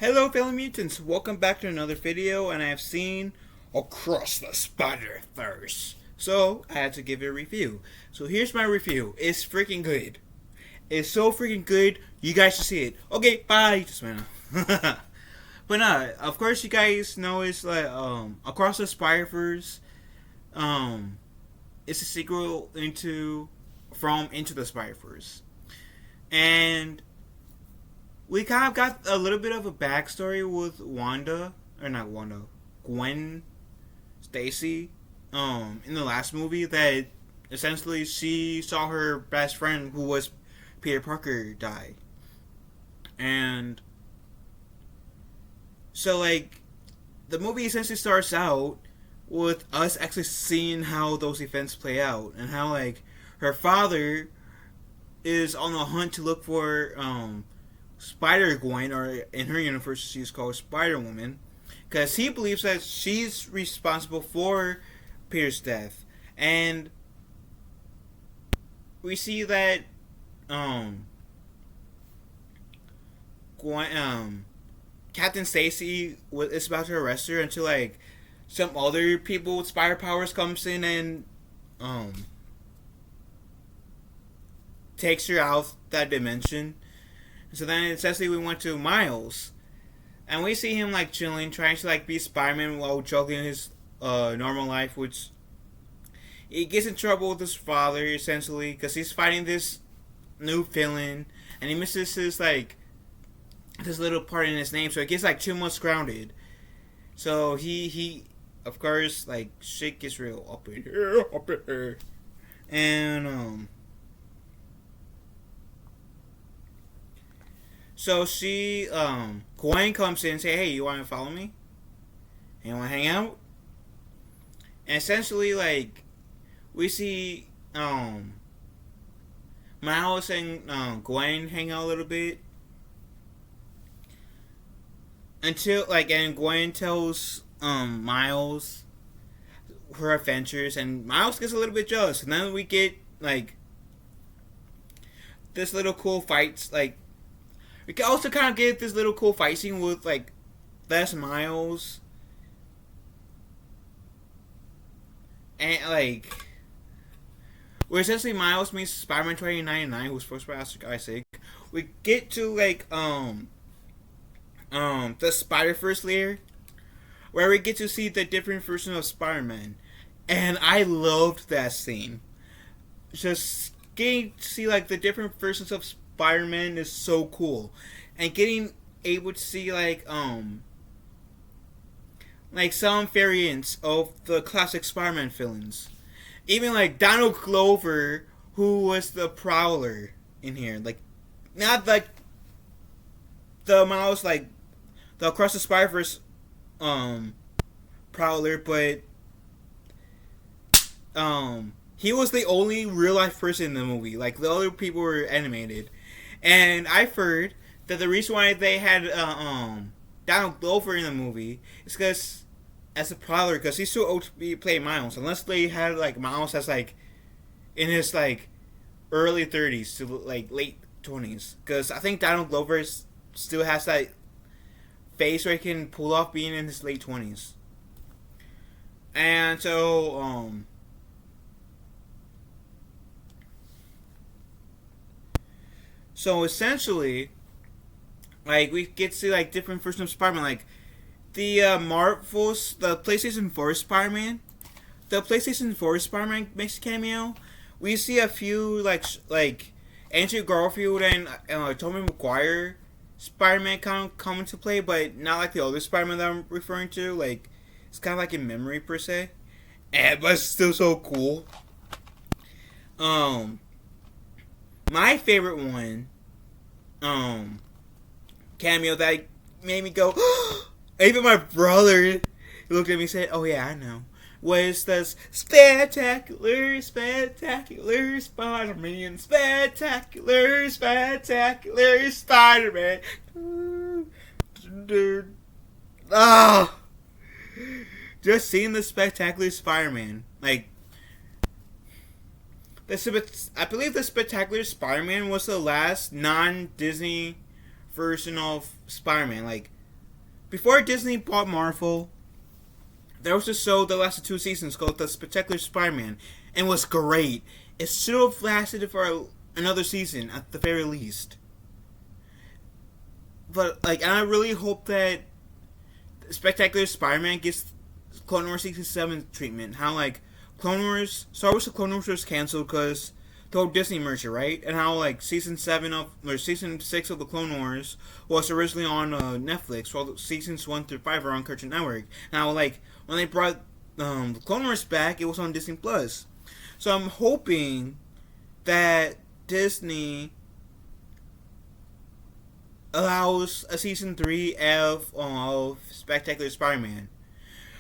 Hello fellow mutants, welcome back to another video, and I have seen Across the Spiderverse. So, I had to give it a review. So here's my review. It's freaking good. It's so freaking good, you guys should see it. Okay, bye! Just went off. But of course you guys know it's like, Across the Spiderverse, it's a sequel from Into the Spiderverse. And we kind of got a little bit of a backstory with Gwen Stacy, in the last movie, that essentially she saw her best friend, who was Peter Parker, die. And so, like, the movie essentially starts out with us actually seeing how those events play out, and how, like, her father is on the hunt to look for, Spider-Gwen, or in her universe she's called Spider-Woman, because he believes that she's responsible for Peter's death. And we see that Captain Stacy is about to arrest her until, like, some other people with spider powers comes in and takes her out that dimension. So then essentially we went to Miles, and we see him, like, chilling, trying to, like, be Spider-Man while juggling his normal life, which he gets in trouble with his father essentially because he's fighting this new villain, and he misses his, like, this little part in his name, so it gets, like, 2 months grounded. So he of course, like, shit gets real up in here, and so she, Gwen comes in and say, hey, you want to follow me? You want to hang out? And essentially, like, we see, Miles and, Gwen hang out a little bit. Until, like, and Gwen tells, Miles her adventures, and Miles gets a little bit jealous. And then we get, like, this little cool fights, like, we can also kind of get this little cool fight scene with, like, Les Miles. And, like, where essentially Miles meets Spider-Man 2099, who's voiced by Oscar Isaac. We get to, like, the Spiderverse layer, where we get to see the different versions of Spider-Man. And I loved that scene. Just getting to see, like, the different versions of Spider-Man is so cool, and getting able to see, like some variants of the classic Spider-Man villains, even like Donald Glover, who was the Prowler in here, like, not like the Miles, like the Across the Spider-Verse Prowler, but he was the only real life person in the movie. Like, the other people were animated. And I've heard that the reason why they had Donald Glover in the movie is because, as a Prowler, because he's too old to be playing Miles. Unless they had, like, Miles as, like, in his, like, early 30s to, like, late 20s. Because I think Donald Glover still has that face where he can pull off being in his late 20s. And so, so essentially, like, we get to see, like, different versions of Spider-Man, like the Marvel's, the PlayStation 4 Spider-Man. The PlayStation 4 Spider-Man makes a cameo. We see a few, like Andrew Garfield and Tobey Maguire Spider-Man come into play, but not like the other Spider-Man that I'm referring to. Like, it's kind of like in memory per se, but it's still so cool. My favorite one, cameo that made me go, even my brother looked at me and said, oh yeah, I know, was this spectacular Spider-Man, spectacular Spider-Man. Dude. Oh, just seeing the spectacular Spider-Man, like, I believe the Spectacular Spider-Man was the last non-Disney version of Spider-Man. Like, before Disney bought Marvel, there was a show that lasted 2 seasons called The Spectacular Spider-Man, and was great. It should have lasted for another season at the very least. But like, and I really hope that Spectacular Spider-Man gets Clone Wars Season 7 treatment. How like Star Wars: The Clone Wars was canceled because the whole Disney merger, right? And how like Season 6 of the Clone Wars was originally on Netflix, while seasons 1 through 5 are on Cartoon Network. Now like when they brought the Clone Wars back, it was on Disney Plus. So I'm hoping that Disney allows a season 3 of Spectacular Spider-Man.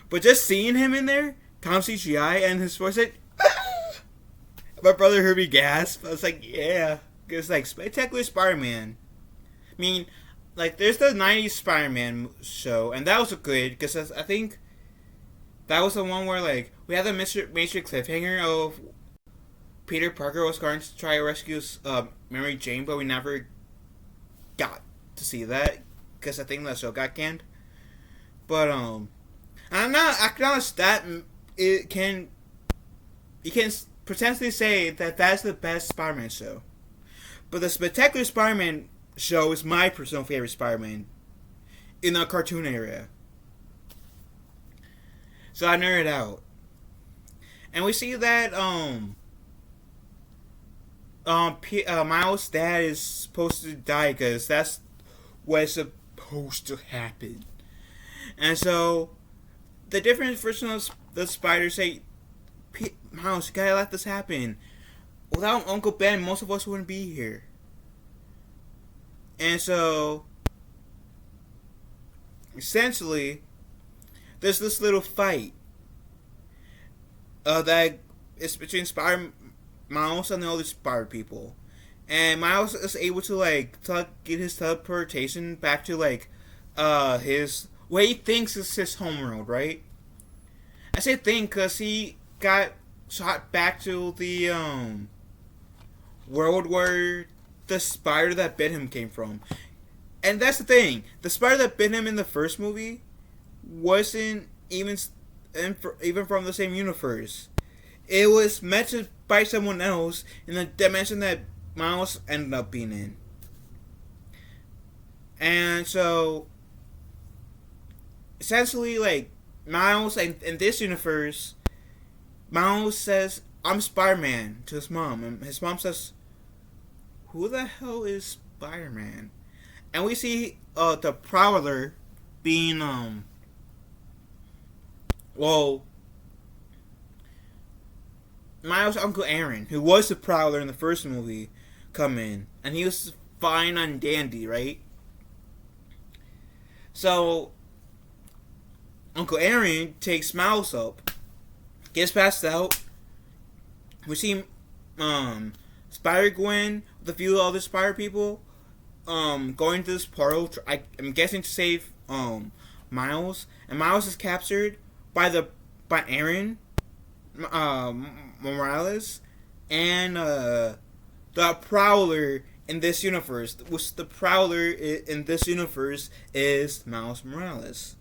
But just seeing him in there, Tom CGI, and his voice, like, my brother heard me gasp. I was like, yeah. Because, like, Spectacular Spider-Man. I mean, like, there's the 90s Spider-Man show, and that was good, because I think that was the one where, like, we had the major cliffhanger of Peter Parker was going to try to rescue Mary Jane, but we never got to see that, because I think that show got canned. But, I'm not acknowledge that you can potentially say that that's the best Spider-Man show. But the Spectacular Spider-Man show is my personal favorite Spider-Man in the cartoon area. So I nerd out. And we see that Miles' dad is supposed to die because that's what's supposed to happen. And so the different version of the spiders say, Miles, you gotta let this happen. Without Uncle Ben, most of us wouldn't be here. And so, essentially, there's this little fight that is between Miles and the other Spider people. And Miles is able to get his teleportation back to his what he thinks is his homeworld, right? I say think because he got shot back to the world where the spider that bit him came from. And that's the thing. The spider that bit him in the first movie wasn't even from the same universe. It was meant to bite someone else in the dimension that Miles ended up being in. And so, essentially, Miles, in this universe, Miles says, I'm Spider-Man to his mom. And his mom says, who the hell is Spider-Man? And we see the Prowler being, Miles' Uncle Aaron, who was the Prowler in the first movie, come in. And he was fine and dandy, right? So, Uncle Aaron takes Miles up, gets passed out. We see Spider-Gwen with a few other Spider people going to this portal. I'm guessing to save Miles, and Miles is captured by Aaron Morales and the Prowler in this universe. Which the Prowler in this universe is Miles Morales.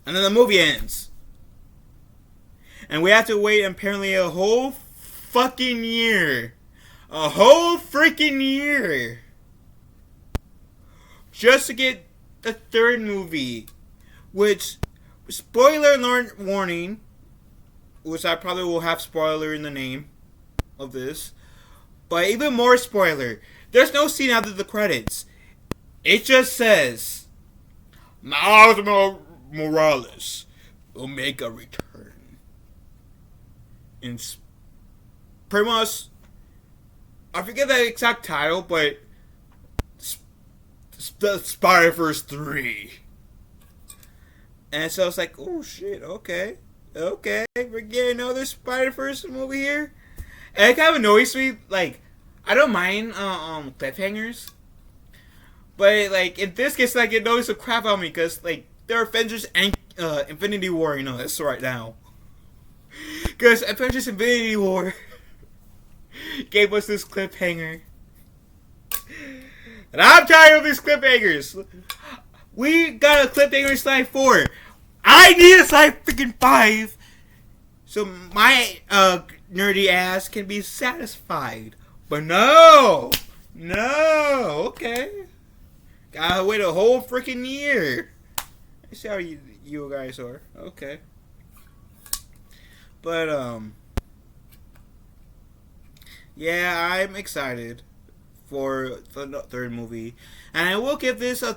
And then the movie ends. And we have to wait apparently a whole fucking year. A whole freaking year. Just to get the third movie. Which, spoiler warning, which I probably will have spoiler in the name of this. But even more spoiler, there's no scene after the credits. It just says, Miles Morales will make a return. In pretty much, I forget the exact title, but the Spiderverse 3. And so it's like, oh shit, okay, we're getting another Spiderverse movie here. And it kind of annoys me, I don't mind cliffhangers, but in this case, it annoys the crap out of me, because there are Avengers and Infinity War, this right now. Because Avengers Infinity War gave us this cliffhanger. And I'm tired of these cliffhangers. We got a cliffhanger slide 4. I need a slide freaking 5. So my nerdy ass can be satisfied. But no! No! Okay. Gotta wait a whole freaking year. I see how you guys are. Okay. But, yeah, I'm excited for the third movie. And I will give this a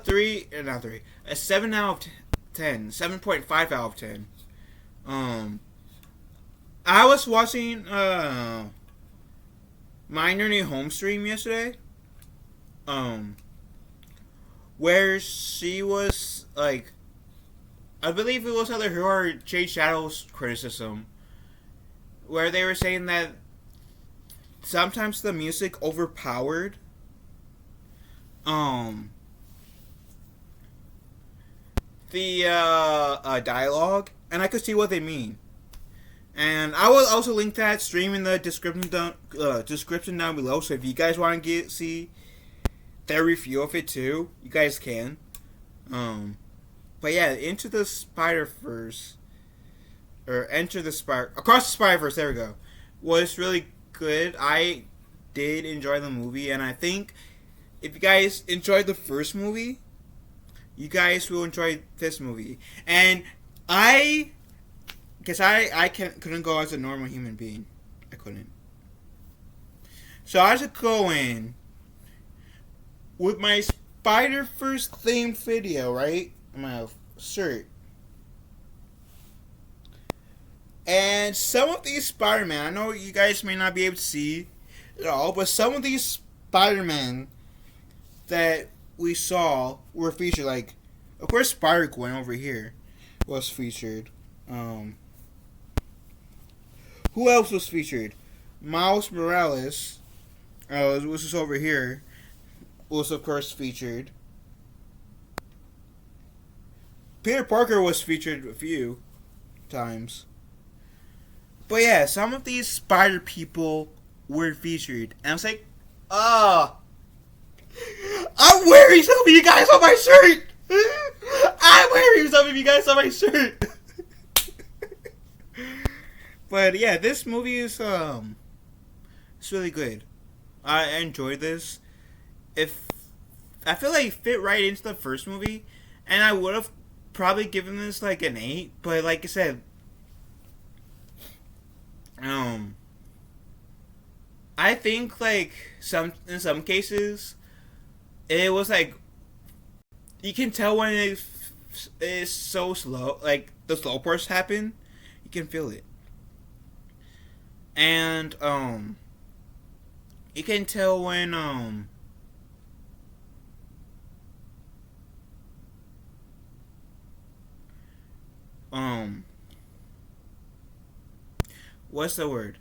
7 out of 10. 7.5 out of 10. I was watching, My Nerdy Home stream yesterday. Where she was, like, I believe it was either her or Jade Shadow's criticism, where they were saying that sometimes the music overpowered the dialogue, and I could see what they mean. And I will also link that stream in the description down below. So if you guys want to see their review of it too, you guys can. But yeah, Into the Spiderverse, or Across the Spiderverse. There we go. Was really good. I did enjoy the movie, and I think if you guys enjoyed the first movie, you guys will enjoy this movie. And I couldn't go as a normal human being. I couldn't. So I had to go in with my Spider-Verse themed video, right? My shirt. And some of these Spider-Man, I know you guys may not be able to see it all, but some of these Spider-Man that we saw were featured. Like, of course, Spider-Gwen over here was featured. Who else was featured? Miles Morales, which is over here, was of course featured. Peter Parker was featured a few times. But yeah, some of these spider people were featured. And I was like, I'm wearing some of you guys on my shirt! I'm wearing some of you guys on my shirt! But yeah, this movie is it's really good. I enjoyed this. I feel like it fit right into the first movie, and I would have probably given this like an 8, but like I said, I think like in some cases it was like you can tell when it's so slow, like the slow parts happen, you can feel it. And you can tell when what's the word?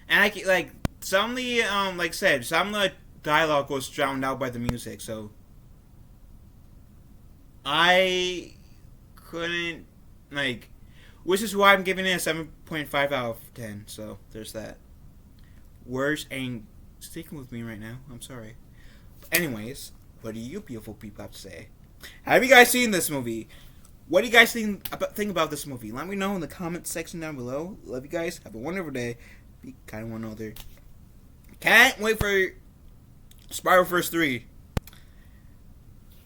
And I like some of the like I said, some of the dialogue was drowned out by the music, so I couldn't like, which is why I'm giving it a 7.5 out of 10. So there's that. Words ain't sticking with me right now. I'm sorry. But anyways, what do you beautiful people have to say? Have you guys seen this movie? What do you guys think about this movie? Let me know in the comments section down below. Love you guys. Have a wonderful day. Be kind of one another. Can't wait for Spiderverse 3.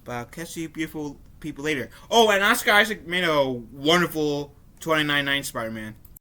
But I'll catch you beautiful people later. Oh, and Oscar Isaac made a wonderful 2099 Spider-Man.